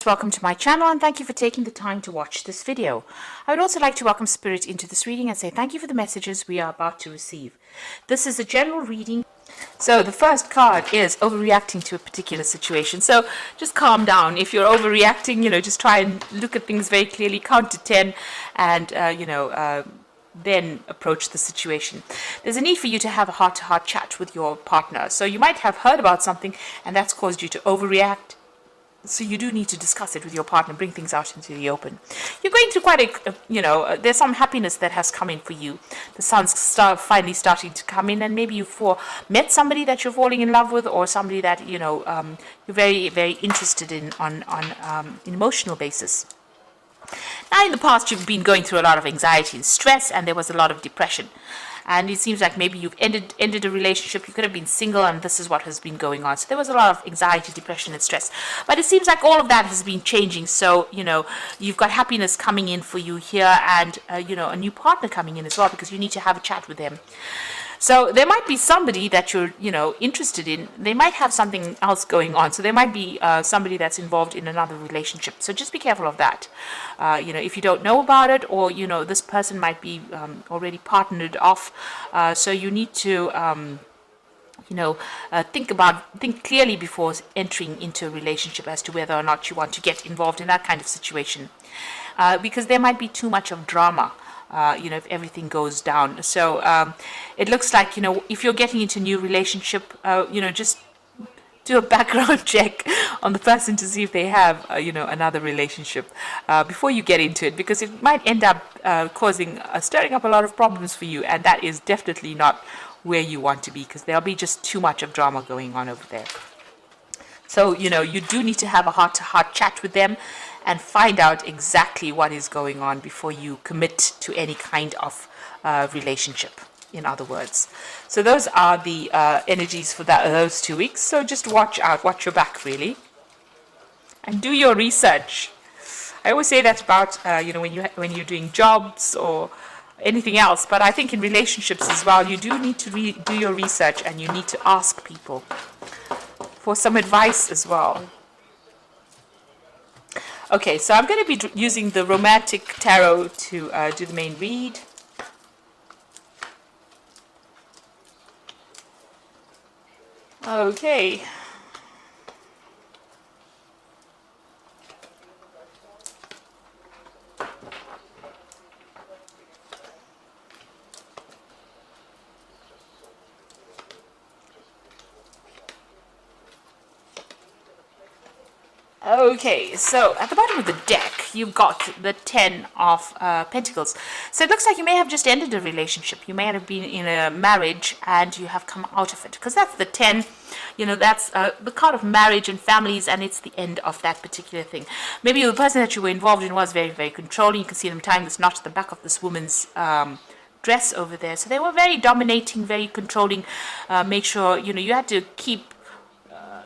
Welcome to my channel and thank you for taking the time to watch this video. I would also like to welcome Spirit into this reading and say thank you for the messages we are about to receive. This is a general reading. So the first card is overreacting to a particular situation. So just calm down. If you're overreacting, just try and look at things very clearly, count to 10 and, then approach the situation. There's a need for you to have a heart-to-heart chat with your partner. So you might have heard about something and that's caused you to overreact. So you do need to discuss it with your partner, bring things out into the open. You're going through quite there's some happiness that has come in for you. The sun's finally starting to come in, and maybe you've met somebody that you're falling in love with, or somebody that, you're very, very interested in on an emotional basis. Now, in the past, you've been going through a lot of anxiety and stress, and there was a lot of depression. And it seems like maybe you've ended a relationship. You could have been single, and this is what has been going on. So there was a lot of anxiety, depression, and stress. But it seems like all of that has been changing. So, you've got happiness coming in for you here, and, a new partner coming in as well, because you need to have a chat with them. So there might be somebody that you're, interested in. They might have something else going on. So there might be somebody that's involved in another relationship. So just be careful of that. If you don't know about it, or, this person might be already partnered off. So you need to, think clearly before entering into a relationship as to whether or not you want to get involved in that kind of situation. Because there might be too much of drama. If everything goes down. So it looks like, if you're getting into a new relationship, just do a background check on the person to see if they have, another relationship before you get into it, because it might end up stirring up a lot of problems for you, and that is definitely not where you want to be, because there'll be just too much of drama going on over there. So, you do need to have a heart-to-heart chat with them and find out exactly what is going on before you commit to any kind of relationship, in other words. So those are the energies for those 2 weeks. So just watch your back, really, and do your research. I always say that about, when you're doing jobs or anything else, but I think in relationships as well, you do need to do your research, and you need to ask people for some advice as well. Okay, so I'm going to be using the Romantic Tarot to do the main read. Okay. Okay, so at the bottom of the deck, you've got the 10 of Pentacles. So it looks like you may have just ended a relationship. You may have been in a marriage and you have come out of it. Because that's the 10, that's the card of marriage and families, and it's the end of that particular thing. Maybe the person that you were involved in was very, very controlling. You can see them tying this knot at the back of this woman's dress over there. So they were very dominating, very controlling. Make sure, you had to keep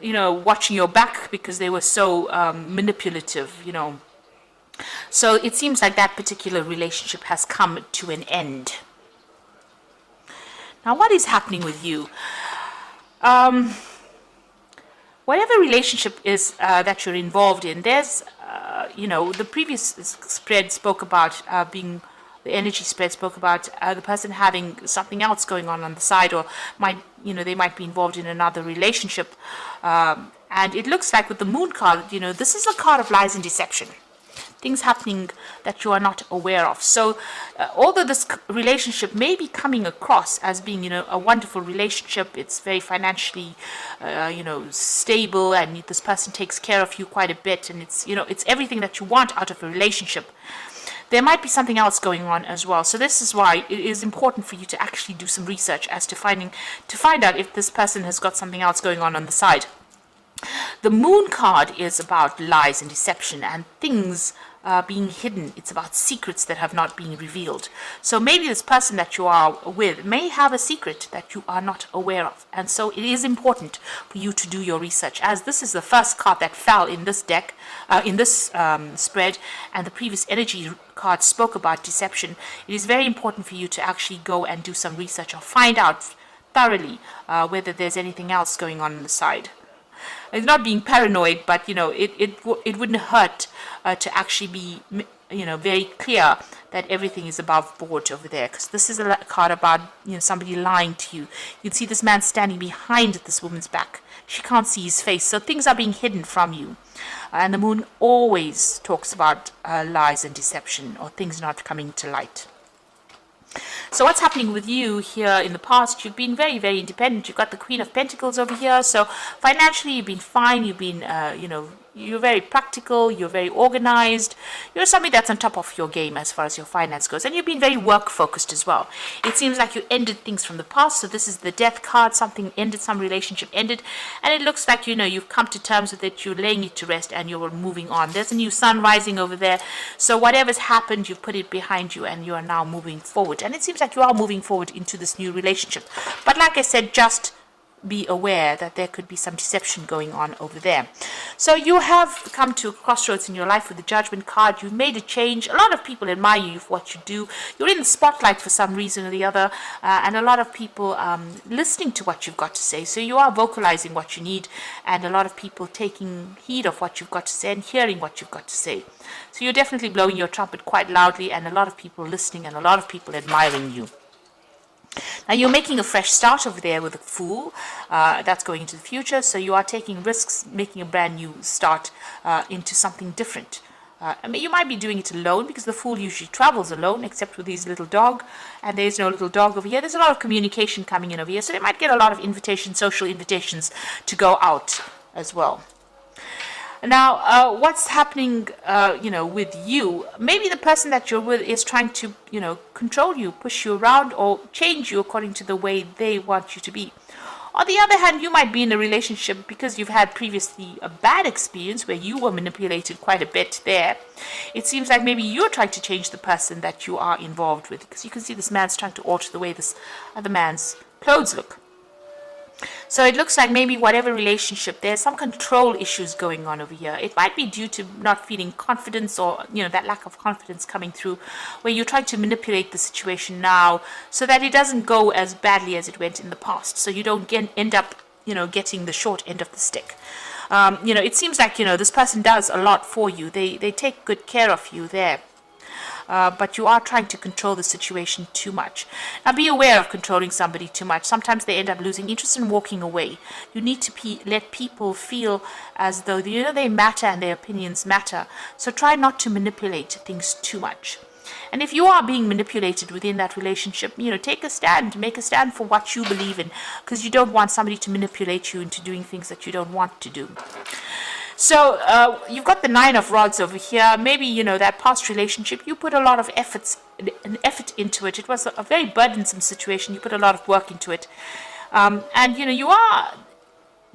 watching your back, because they were so manipulative, So it seems like that particular relationship has come to an end. Now, what is happening with you? Whatever relationship is that you're involved in, there's, the previous spread spoke about the energy spread spoke about the person having something else going on the side, or they might be involved in another relationship. And it looks like with the Moon card, this is a card of lies and deception. Things happening that you are not aware of. So although this relationship may be coming across as being, a wonderful relationship, it's very financially, stable, and this person takes care of you quite a bit, and it's everything that you want out of a relationship. There might be something else going on as well. So this is why it is important for you to actually do some research as to find out if this person has got something else going on the side. The Moon card is about lies and deception and things being hidden. It's about secrets that have not been revealed. So maybe this person that you are with may have a secret that you are not aware of. And so it is important for you to do your research, as this is the first card that fell in this deck, in this spread, and the previous energy card spoke about deception. It is very important for you to actually go and do some research or find out thoroughly whether there's anything else going on the side. it's not being paranoid, but it wouldn't hurt to actually be very clear that everything is above board over there, because this is a card about somebody lying to you. You'd see this man standing behind this woman's back. She can't see his face, so things are being hidden from you. And the moon always talks about lies and deception, or things not coming to light. So what's happening with you here in the past? You've been very, very independent. You've got the Queen of Pentacles over here. So financially, you've been fine. You've been, you're very practical. You're very organized. You're somebody that's on top of your game as far as your finance goes. And you've been very work focused as well. It seems like you ended things from the past. So this is the Death card. Something ended, some relationship ended. And it looks like, you've come to terms with it. You're laying it to rest and you're moving on. There's a new sun rising over there. So whatever's happened, you've put it behind you and you are now moving forward. And it seems like you are moving forward into this new relationship. But like I said, just be aware that there could be some deception going on over there. So you have come to a crossroads in your life with the Judgment card. You've made a change. A lot of people admire you for what you do. You're in the spotlight for some reason or the other, and a lot of people listening to what you've got to say. So you are vocalizing what you need, and a lot of people taking heed of what you've got to say and hearing what you've got to say. So you're definitely blowing your trumpet quite loudly, and a lot of people listening and a lot of people admiring you. Now you're making a fresh start over there with a Fool. That's going into the future. So you are taking risks, making a brand new start into something different. You might be doing it alone, because the Fool usually travels alone, except with his little dog. And there's no little dog over here. There's a lot of communication coming in over here. So they might get a lot of invitations, social invitations to go out as well. Now, what's happening, with you? Maybe the person that you're with is trying to, control you, push you around, or change you according to the way they want you to be. On the other hand, you might be in a relationship because you've had previously a bad experience where you were manipulated quite a bit there. It seems like maybe you're trying to change the person that you are involved with, because you can see this man's trying to alter the way this other man's clothes look. So it looks like maybe whatever relationship, there's some control issues going on over here. It might be due to not feeling confidence, or, that lack of confidence coming through, where you're trying to manipulate the situation now so that it doesn't go as badly as it went in the past. So you don't end up, getting the short end of the stick. It seems like, this person does a lot for you. They take good care of you there. But you are trying to control the situation too much. Now be aware of controlling somebody too much. Sometimes they end up losing interest and walking away. You need to let people feel as though they matter and their opinions matter. So try not to manipulate things too much. And if you are being manipulated within that relationship, take a stand, make a stand for what you believe in, because you don't want somebody to manipulate you into doing things that you don't want to do. So you've got the Nine of Rods over here. Maybe, that past relationship, you put a lot of effort into it. It was a very burdensome situation. You put a lot of work into it. And, you are,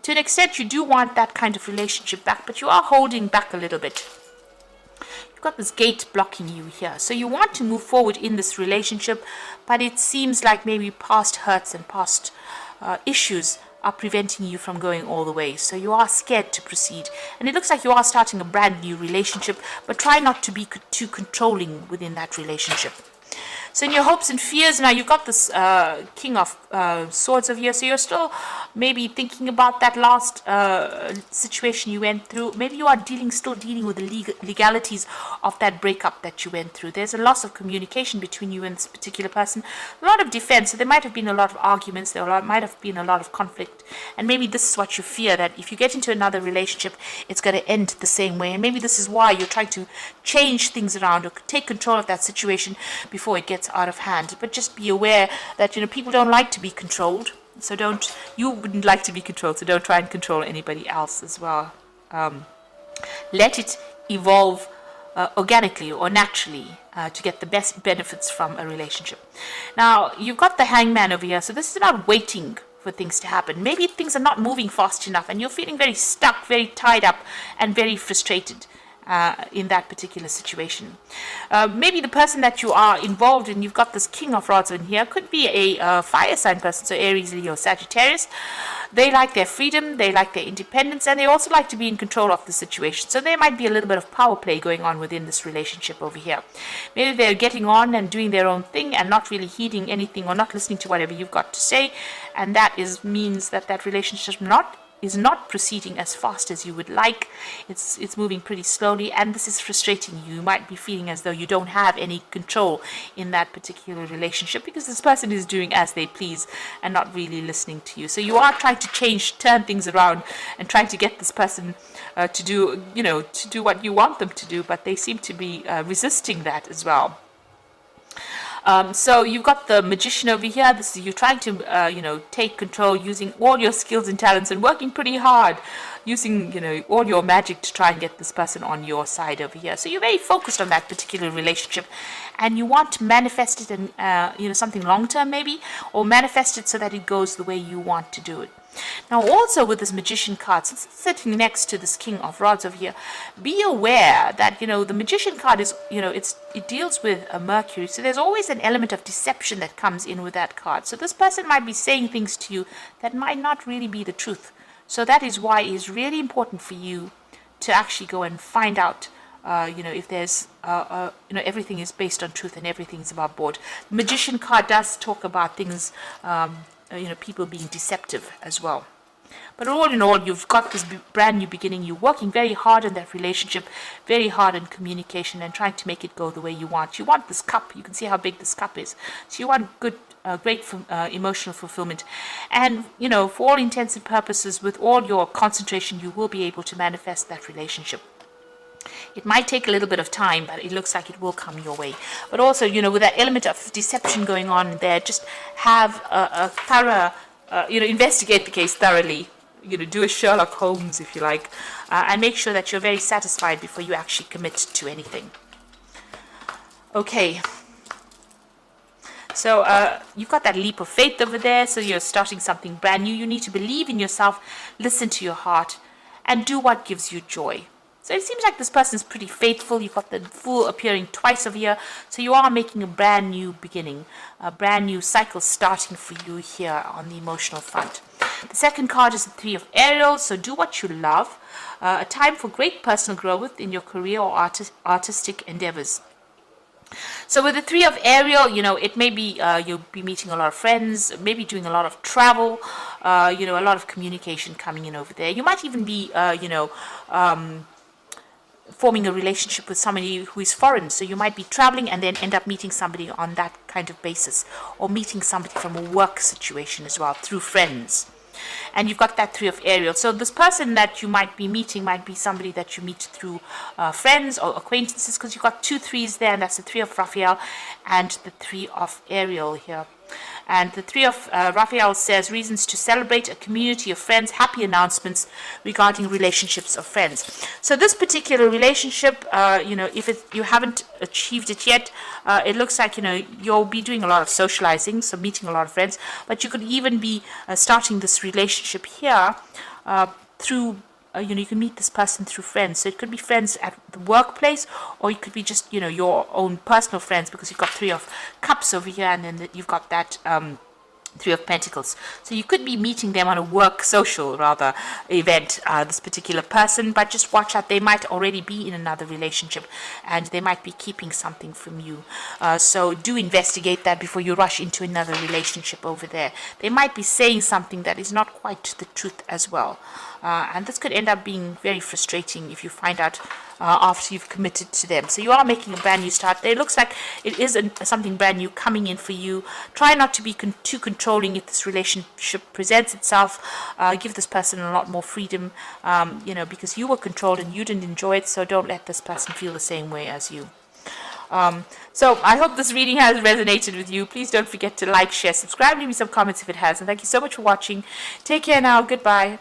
to an extent, you do want that kind of relationship back, but you are holding back a little bit. You've got this gate blocking you here. So you want to move forward in this relationship, but it seems like maybe past hurts and past issues are preventing you from going all the way. So you are scared to proceed. And it looks like you are starting a brand new relationship, but try not to be too controlling within that relationship. So in your hopes and fears, now you've got this King of Swords over here. So you're still maybe thinking about that last situation you went through. Maybe you are still dealing with the legalities of that breakup that you went through. There's a loss of communication between you and this particular person. A lot of defense. So there might have been a lot of arguments. Might have been a lot of conflict. And maybe this is what you fear, that if you get into another relationship, it's going to end the same way. And maybe this is why you're trying to change things around or take control of that situation before it gets out of hand. But just be aware that people don't like to be controlled, so you wouldn't like to be controlled, so don't try and control anybody else as well. Let it evolve organically or naturally to get the best benefits from a relationship. Now you've got the Hangman over here, so this is about waiting for things to happen. Maybe things are not moving fast enough and you're feeling very stuck, very tied up and very frustrated in that particular situation. Maybe the person that you are involved in, you've got this King of Rods in here, could be a fire sign person, so Aries, Leo, Sagittarius. They like their freedom, they like their independence, and they also like to be in control of the situation. So there might be a little bit of power play going on within this relationship over here. Maybe they're getting on and doing their own thing and not really heeding anything or not listening to whatever you've got to say, and that means that relationship is not proceeding as fast as you would like. It's moving pretty slowly, and this is frustrating you. You might be feeling as though you don't have any control in that particular relationship because this person is doing as they please and not really listening to you. So you are trying to turn things around and trying to get this person to do what you want them to do, but they seem to be resisting that as well. So you've got the magician over here. This is you trying to, take control using all your skills and talents and working pretty hard, using, all your magic to try and get this person on your side over here. So you're very focused on that particular relationship, and you want to manifest it in, something long term maybe, or manifest it so that it goes the way you want to do it. Now also with this magician card, since it's sitting next to this king of rods over here, be aware that, the magician card is, it deals with a Mercury. So there's always an element of deception that comes in with that card. So this person might be saying things to you that might not really be the truth. So that is why it is really important for you to actually go and find out, if there's, everything is based on truth and everything is above board. The magician card does talk about things, people being deceptive as well. But all in all, you've got this brand new beginning. You're working very hard in that relationship, very hard in communication and trying to make it go the way you want. You want this cup. You can see how big this cup is. So you want good, great emotional fulfillment. And, for all intents and purposes, with all your concentration, you will be able to manifest that relationship. It might take a little bit of time, but it looks like it will come your way. But also, with that element of deception going on there, just have a thorough, investigate the case thoroughly. Do a Sherlock Holmes, if you like, and make sure that you're very satisfied before you actually commit to anything. Okay. So you've got that leap of faith over there, so you're starting something brand new. You need to believe in yourself, listen to your heart, and do what gives you joy. So it seems like this person is pretty faithful. You've got the Fool appearing twice over here. So you are making a brand new beginning, a brand new cycle starting for you here on the emotional front. The second card is the Three of Ariels. So do what you love. A time for great personal growth in your career or artistic endeavors. So with the Three of Ariel, it may be you'll be meeting a lot of friends, maybe doing a lot of travel, a lot of communication coming in over there. You might even be, forming a relationship with somebody who is foreign. So you might be traveling and then end up meeting somebody on that kind of basis, or meeting somebody from a work situation as well through friends. And you've got that Three of Ariel. So this person that you might be meeting might be somebody that you meet through friends or acquaintances, because you've got 2 threes there, and that's the Three of Raphael and the Three of Ariel here. And the Three of Raphael says reasons to celebrate, a community of friends, happy announcements regarding relationships of friends. So this particular relationship, if you haven't achieved it yet, it looks like, you'll be doing a lot of socializing, so meeting a lot of friends, but you could even be starting this relationship here through you can meet this person through friends. So it could be friends at the workplace, or it could be just, your own personal friends, because you've got Three of Cups over here, and then you've got that Three of Pentacles. So you could be meeting them on a work social, rather, event, this particular person, but just watch out. They might already be in another relationship, and they might be keeping something from you. So do investigate that before you rush into another relationship over there. They might be saying something that is not quite the truth as well. And this could end up being very frustrating if you find out after you've committed to them. So you are making a brand new start. It looks like it is something brand new coming in for you. Try not to be too controlling if this relationship presents itself. Give this person a lot more freedom, because you were controlled and you didn't enjoy it. So don't let this person feel the same way as you. So I hope this reading has resonated with you. Please don't forget to like, share, subscribe, leave me some comments if it has. And thank you so much for watching. Take care now. Goodbye.